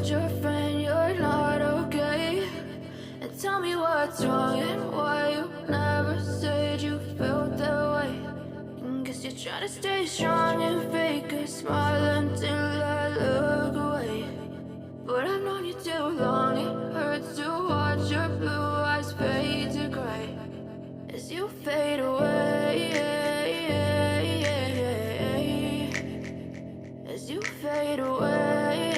told your friend you're not okay? And tell me what's wrong and why you never said you felt that way. Guess you're trying to stay strong and fake a smile until I look away. But I've known you too long, it hurts to watch your blue eyes fade to gray as you fade away, as you fade away.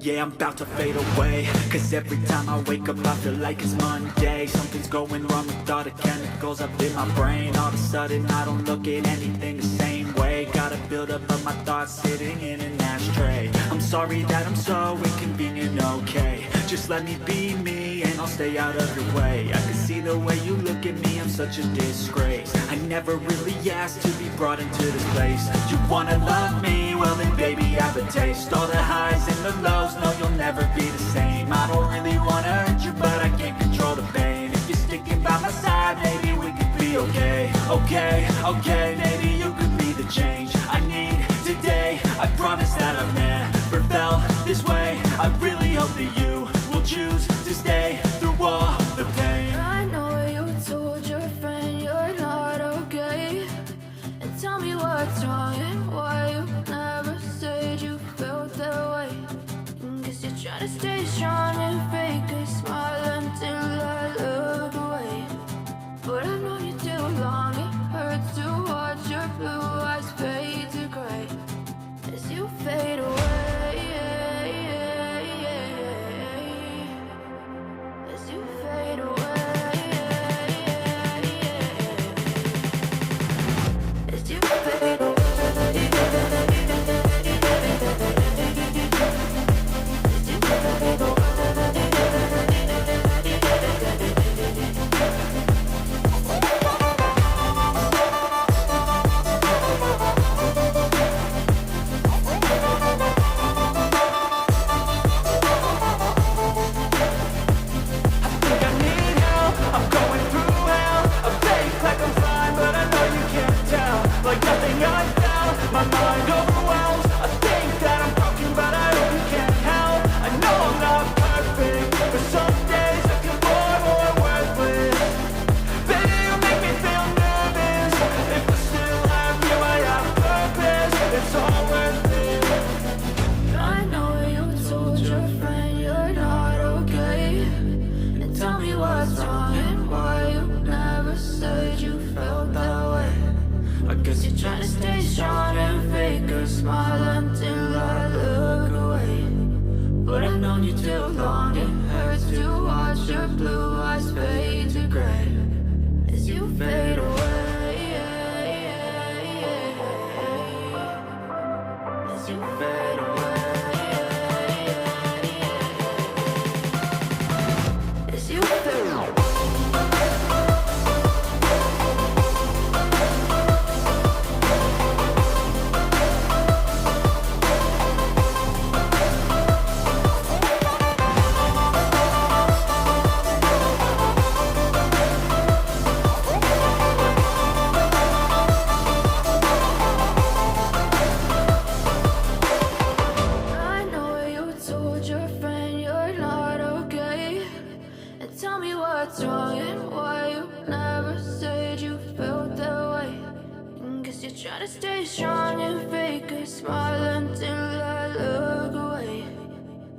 Yeah, I'm about to fade away, cause every time I wake up I feel like it's Monday. Something's going wrong with all the chemicals up in my brain. All of a sudden I don't look at anything the same way. Got a buildup of my thoughts sitting in an ashtray. I'm sorry that I'm so inconvenient, okay? Just let me be me and I'll stay out of your way. I can see the way you look at me, I'm such a disgrace. I never really asked to be brought into this place. You wanna love me? Well then baby have a taste. All the highs and the lows, no you'll never be the same. I don't really wanna hurt you but I can't control the pain. If you're sticking by my side, maybe we could be okay. Okay, maybe you could be the change I need today. I promise that I've never felt this way. I really hope that you will choose to stay through all the pain. I know you told your friend you're not okay. And tell me what's wrong and why you never said you felt that way. Guess you're trying to stay strong and fake a smile until I look away. But I've known you too long, it hurts to watch your blue eyes fade to gray as you fade away, as you fade away, as you fade away.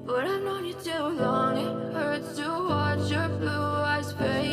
But I've known you too long, it hurts to watch your blue eyes fade